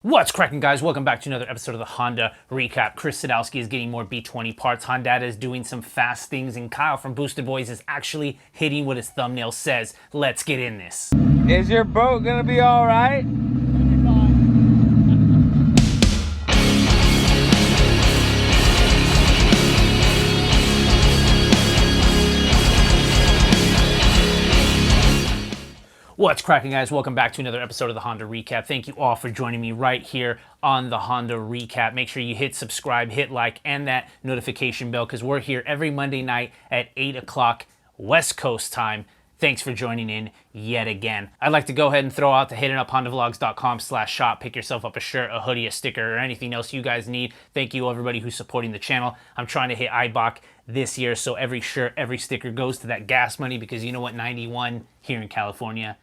What's cracking, guys? Welcome back to another episode of the Honda Recap. Chris Sadowski is getting more B20 parts. Hondata is doing some fast things, and Kyle from BoostedBoiz is actually hitting what his thumbnail says. Let's get in this. Is your boat gonna be all right? What's cracking, guys? Welcome back to another episode of the Honda Recap. Thank you all for joining me right here on the Honda Recap. Make sure you hit subscribe, hit like, and that notification bell, because we're here every Monday night at 8 o'clock West Coast time. Thanks for joining in yet again. I'd like to go ahead and throw out the HundhaVlogs.com/shop. Pick yourself up a shirt, a hoodie, a sticker, or anything else you guys need. Thank you, everybody who's supporting the channel. I'm trying to hit Eibach this year, so every shirt, every sticker goes to that gas money, because you know what, 91 here in California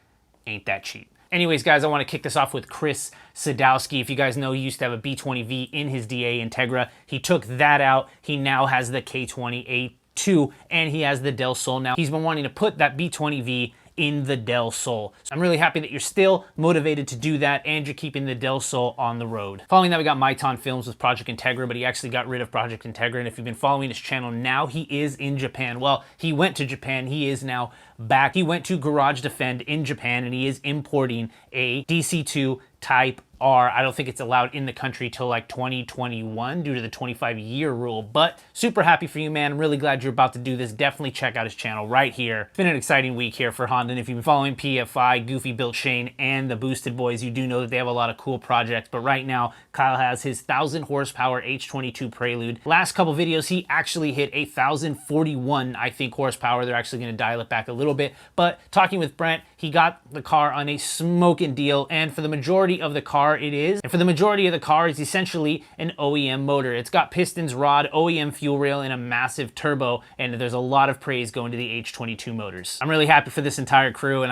ain't that cheap. Anyways, guys, I want to kick this off with Chris Sadowski. If you guys know, he used to have a B20V in his DA Integra. He took that out. He now has the K20A2, and he has the Del Sol now. He's been wanting to put that B20V in the Del Sol. So I'm really happy that you're still motivated to do that, and you're keeping the Del Sol on the road. Following that, we got Miton Films with Project Integra, but he actually got rid of Project Integra, and if you've been following his channel, now he is in Japan. Well, he went to Japan. He is now back. He went to Garage Defend in Japan, and he is importing a DC2 Type R. I don't think it's allowed in the country till like 2021 due to the 25-year rule, but super happy for you, man. I'm really glad you're about to do this. Definitely check out his channel right here. It's been an exciting week here for Honda, and if you've been following PFI, Goofy Built Shane, and the BoostedBoiz, you do know that they have a lot of cool projects, but right now, Kyle has his 1,000 horsepower H22 Prelude. Last couple videos, he actually hit 1,041, I think, horsepower. They're actually gonna dial it back a little bit, but talking with Brent, he got the car on a smoking deal, and for the majority of the car, it is. And for the majority of the car, it's essentially an OEM motor. It's got pistons, rod, OEM fuel rail, and a massive turbo, and there's a lot of praise going to the H22 motors. I'm really happy for this entire crew, and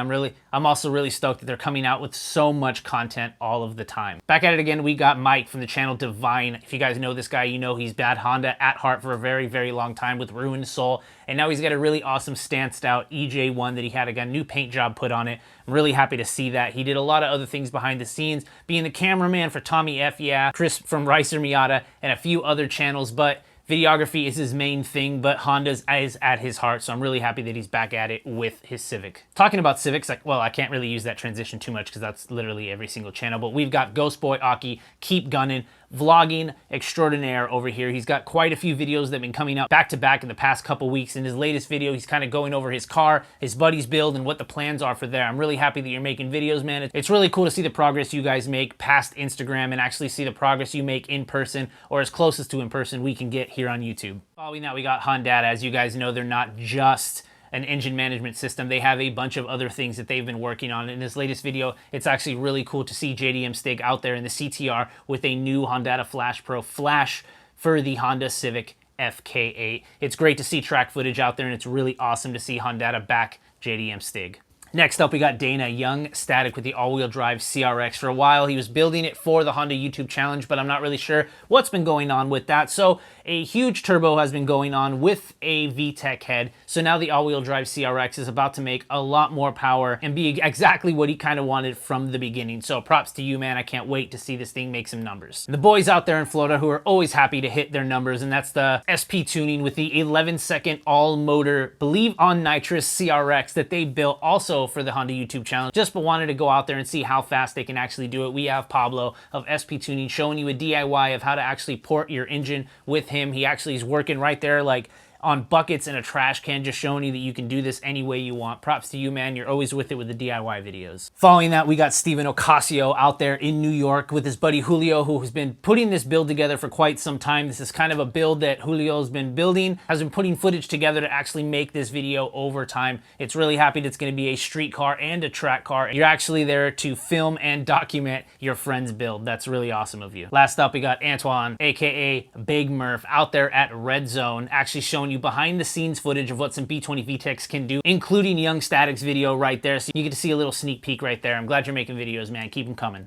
I'm also really stoked that they're coming out with so much content all of the time. Back at it again, we got Mike from the channel Divine. If you guys know this guy, you know he's bad Honda at heart for a very, very long time with Ruined Soul, and now he's got a really awesome stanced out EJ1 that he had. Got a new paint job put on it. I'm really happy to see that. He did a lot of other things behind the scenes, being the cameraman for Tommy F. Yeah, Chris from Ricer Miata, and a few other channels, but videography is his main thing, but Honda's is at his heart, so I'm really happy that he's back at it with his Civic. Talking about Civics, well, I can't really use that transition too much because that's literally every single channel, but we've got Ghost Boy Aki, Keep Gunnin, vlogging extraordinaire over here. He's got quite a few videos that have been coming out back to back in the past couple weeks. In his latest video, he's kind of going over his car, his buddy's build, and what the plans are for there. I'm really happy that you're making videos, man. It's really cool to see the progress you guys make past Instagram and actually see the progress you make in person, or as closest to in person we can get here on YouTube. Following that, we got Hondata. As you guys know, they're not just an engine management system. They have a bunch of other things that they've been working on. In this latest video, it's actually really cool to see JDM Stig out there in the CTR with a new Hondata Flash Pro flash for the Honda Civic FK8. It's great to see track footage out there, and it's really awesome to see Hondata back JDM Stig. Next up, we got Dana, YoungStatic with the all-wheel drive CRX. For a while, he was building it for the Honda YouTube Challenge, but I'm not really sure what's been going on with that. So a huge turbo has been going on with a VTEC head. So now the all-wheel drive CRX is about to make a lot more power and be exactly what he kind of wanted from the beginning. So props to you, man. I can't wait to see this thing make some numbers. The boys out there in Florida who are always happy to hit their numbers, and that's the SP Tuning with the 11-second all-motor, believe on nitrous CRX that they built also for the Honda YouTube Challenge. Just wanted to go out there and see how fast they can actually do it. We have Pablo of SP Tuning showing you a DIY of how to actually port your engine with him. He actually is working right there like on buckets and a trash can, just showing you that you can do this any way you want. Props to you, man. You're always with it with the DIY videos. Following that, we got Steven Ocasio out there in New York with his buddy Julio, who has been putting this build together for quite some time. This is kind of a build that Julio's been building, has been putting footage together to actually make this video over time. It's really happy that it's going to be a street car and a track car. You're actually there to film and document your friend's build. That's really awesome of you. Last up, we got Antoine, aka Big Murph, out there at Red Zone, actually showing you behind the scenes footage of what some B20 VTECs can do, including YoungStatic's video right there. So you get to see a little sneak peek right there. I'm glad you're making videos, man. Keep them coming.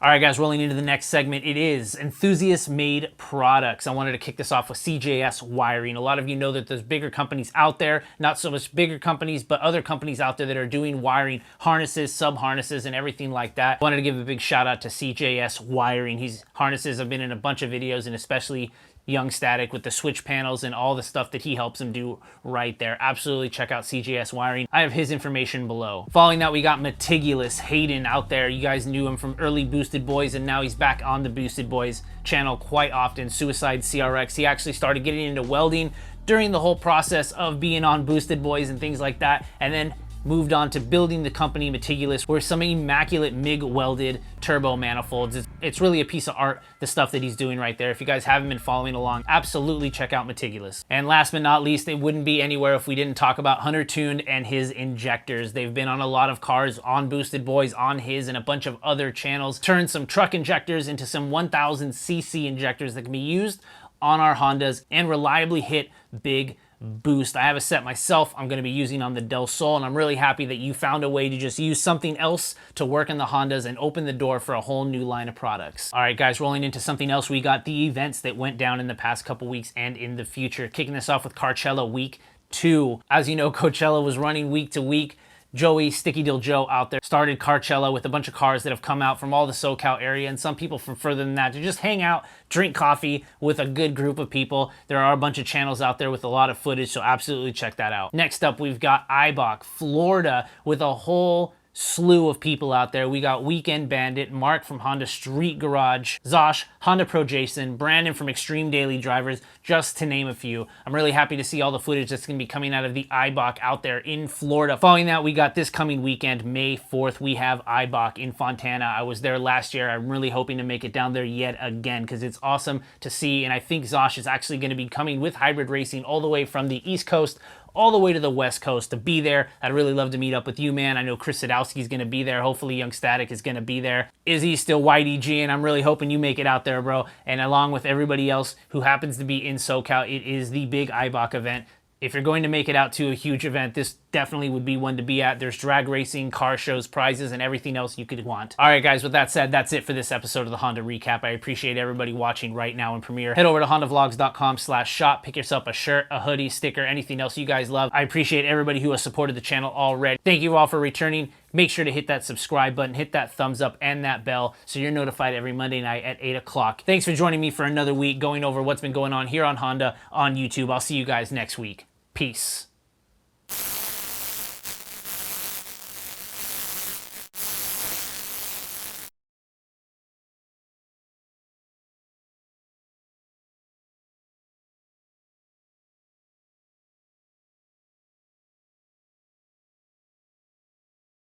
All right, guys, rolling into the next segment. It is Enthusiast-made products. I wanted to kick this off with CJS wiring. A lot of you know that there's bigger companies out there, not so much bigger companies, but other companies out there that are doing wiring, harnesses, sub-harnesses, and everything like that. I wanted to give a big shout out to CJS wiring. His harnesses have been in a bunch of videos, and especially YoungStatic with the switch panels and all the stuff that he helps him do right there. Absolutely check out CJS wiring. I have his information below. Following that, we got Metigulous Hayden out there. You guys knew him from early BoostedBoiz, and now he's back on the BoostedBoiz channel quite often. Suicide CRX. He actually started getting into welding during the whole process of being on BoostedBoiz and things like that, and then moved on to building the company Metigulous, where some immaculate MIG welded turbo manifolds. It's really a piece of art, the stuff that he's doing right there. If you guys haven't been following along, absolutely check out Metigulous. And last but not least, it wouldn't be anywhere if we didn't talk about HunterTuned and his injectors. They've been on a lot of cars on BoostedBoiz, on his and a bunch of other channels. Turned some truck injectors into some 1000cc injectors that can be used on our Hondas and reliably hit big boost. I have a set myself I'm going to be using on the Del Sol, and I'm really happy that you found a way to just use something else to work in the Hondas and open the door for a whole new line of products. All right, guys, rolling into something else, we got the events that went down in the past couple weeks and in the future. Kicking this off with Carchella Week 2. As you know, Coachella was running week to week. Joey, Sticky Dill Joe out there, started Carchella with a bunch of cars that have come out from all the Socal area, and some people from further than that, to just hang out, drink coffee with a good group of people. There are a bunch of channels out there with a lot of footage, so absolutely check that out. Next up, we've got Eibach, Florida, with a whole slew of people out there. We got Weekend Bandit, Mark from Honda Street Garage, Zosh, Honda Pro Jason, Brandon from Extreme Daily Drivers, just to name a few. I'm really happy to see all the footage that's going to be coming out of the Eibach out there in Florida. Following that, we got this coming weekend, May 4th, we have Eibach in Fontana. I was there last year. I'm really hoping to make it down there yet again because it's awesome to see, and I think Zosh is actually going to be coming with hybrid racing all the way from the East Coast all the way to the West Coast to be there. I'd really love to meet up with you, man. I know Chris Sadowski is going to be there. Hopefully YoungStatic is going to be there. Izzy's still YDG, and I'm really hoping you make it out there, bro. And along with everybody else who happens to be in SoCal, it is the big Eibach event. If you're going to make it out to a huge event, this definitely would be one to be at. There's drag racing, car shows, prizes, and everything else you could want. All right, guys, with that said, that's it for this episode of the Honda Recap. I appreciate everybody watching right now in Premiere. Head over to HondavLogs.com/shop. Pick yourself a shirt, a hoodie, sticker, anything else you guys love. I appreciate everybody who has supported the channel already. Thank you all for returning. Make sure to hit that subscribe button, hit that thumbs up and that bell so you're notified every Monday night at 8 o'clock. Thanks for joining me for another week going over what's been going on here on Honda on YouTube. I'll see you guys next week. Peace.